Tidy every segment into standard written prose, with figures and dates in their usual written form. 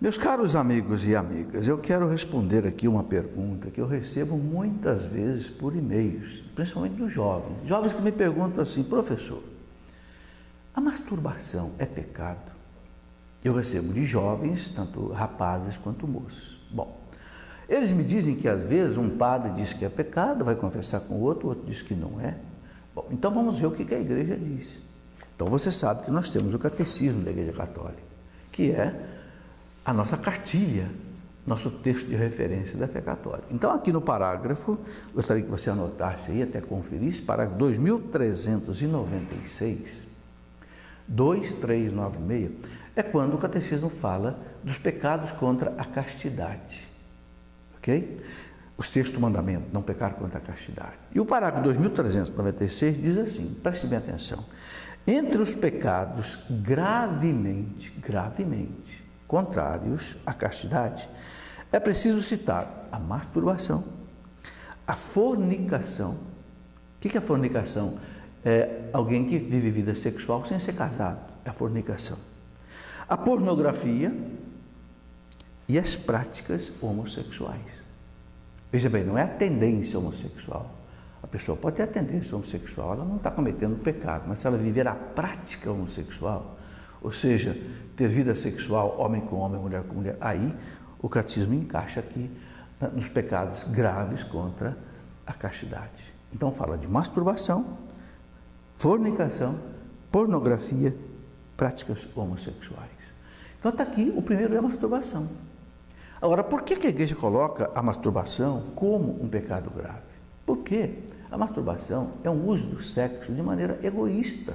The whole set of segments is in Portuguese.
Meus caros amigos e amigas, eu quero responder aqui uma pergunta que eu recebo muitas vezes por e-mails, principalmente dos jovens. Jovens que me perguntam assim: professor, a masturbação é pecado? Eu recebo de jovens, tanto rapazes quanto moços. Bom, eles me dizem que às vezes um padre diz que é pecado, vai confessar com o outro diz que não é. Bom, então vamos ver o que a igreja diz. Então você sabe que nós temos o catecismo da Igreja Católica, que é a nossa cartilha, nosso texto de referência da fé católica. Então aqui no parágrafo, gostaria que você anotasse aí, até conferisse, parágrafo 2396, 2396, é quando o catecismo fala dos pecados contra a castidade, ok? O sexto mandamento, não pecar contra a castidade. E o parágrafo 2396 diz assim, preste bem atenção: entre os pecados gravemente contrários à castidade, é preciso citar a masturbação, a fornicação. O que é a fornicação? É alguém que vive vida sexual sem ser casado, é a fornicação. A pornografia e as práticas homossexuais. Veja bem, não é a tendência homossexual. A pessoa pode ter a tendência homossexual, ela não está cometendo pecado, mas se ela viver a prática homossexual, ou seja, ter vida sexual, homem com homem, mulher com mulher, aí o catecismo encaixa aqui nos pecados graves contra a castidade. Então fala de masturbação, fornicação, pornografia, práticas homossexuais. Então está aqui, o primeiro é a masturbação. Agora, por que a igreja coloca a masturbação como um pecado grave? Porque a masturbação é um uso do sexo de maneira egoísta.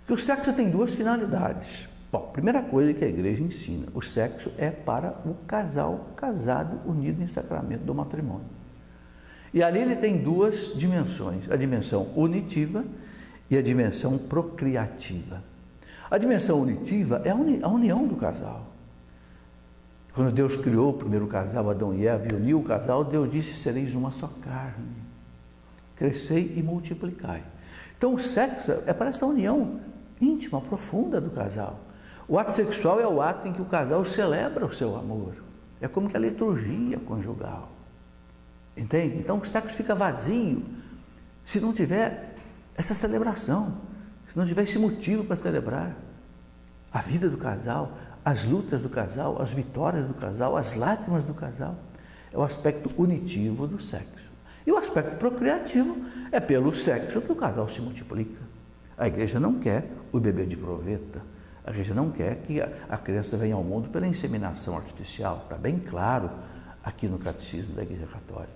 Porque o sexo tem duas finalidades. Bom, primeira coisa que a igreja ensina: o sexo é para o casal casado, unido em sacramento do matrimônio. E ali ele tem duas dimensões: a dimensão unitiva e a dimensão procriativa. A dimensão unitiva é a união do casal. Quando Deus criou o primeiro casal, Adão e Eva, e uniu o casal, Deus disse: sereis uma só carne, crescei e multiplicai. Então o sexo é para essa união íntima, profunda do casal. O ato sexual é o ato em que o casal celebra o seu amor. É como que a liturgia conjugal. Entende? Então o sexo fica vazio se não tiver essa celebração, se não tiver esse motivo para celebrar a vida do casal, as lutas do casal, as vitórias do casal, as lágrimas do casal. É o aspecto unitivo do sexo. E o aspecto procriativo é pelo sexo que o casal se multiplica. A igreja não quer o bebê de proveta. A igreja não quer que a criança venha ao mundo pela inseminação artificial. Está bem claro aqui no catecismo da Igreja Católica.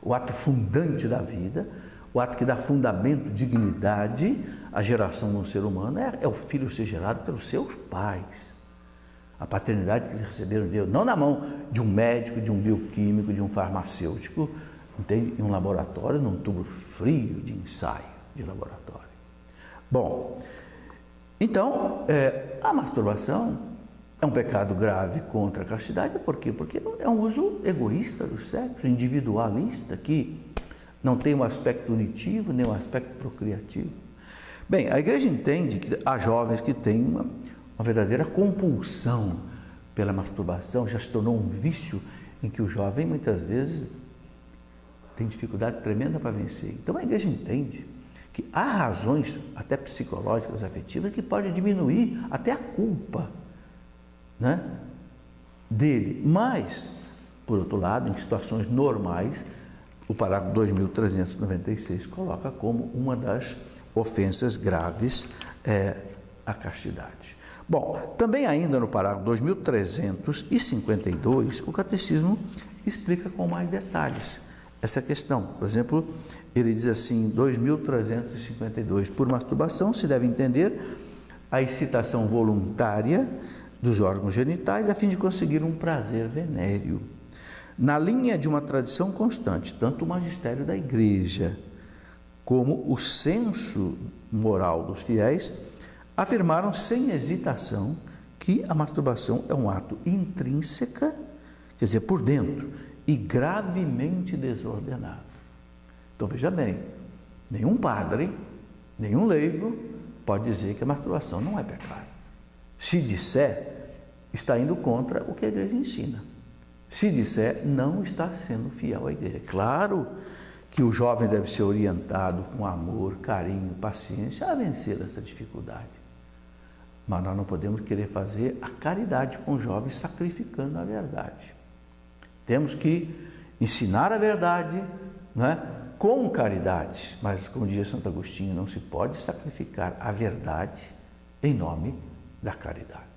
O ato fundante da vida, o ato que dá fundamento, dignidade à geração de um ser humano é o filho ser gerado pelos seus pais. A paternidade que eles receberam de Deus, não na mão de um médico, de um bioquímico, de um farmacêutico, entende? Em um laboratório, num tubo frio de ensaio de laboratório. Bom, então, a masturbação é um pecado grave contra a castidade. Por quê? Porque é um uso egoísta do sexo, individualista, que não tem um aspecto unitivo, nem um aspecto procriativo. Bem, a igreja entende que há jovens que têm uma verdadeira compulsão pela masturbação, já se tornou um vício em que o jovem muitas vezes tem dificuldade tremenda para vencer. Então a igreja entende que há razões até psicológicas, afetivas, que podem diminuir até a culpa, né, dele. Mas, por outro lado, em situações normais, o parágrafo 2396 coloca como uma das ofensas graves a castidade. Bom, também ainda no parágrafo 2352, o catecismo explica com mais detalhes essa questão. Por exemplo, ele diz assim, 2352, por masturbação se deve entender a excitação voluntária dos órgãos genitais a fim de conseguir um prazer venéreo. Na linha de uma tradição constante, tanto o magistério da igreja como o senso moral dos fiéis afirmaram sem hesitação que a masturbação é um ato intrínseca, quer dizer, por dentro, e gravemente desordenado. Então veja bem, nenhum padre, nenhum leigo pode dizer que a masturbação não é pecado. Se disser, está indo contra o que a igreja ensina. Se disser, não está sendo fiel à igreja. Claro que o jovem deve ser orientado com amor, carinho, paciência a vencer essa dificuldade. Mas nós não podemos querer fazer a caridade com o jovem sacrificando a verdade. Temos que ensinar a verdade, não é? Com caridade, mas como dizia Santo Agostinho, não se pode sacrificar a verdade em nome da caridade.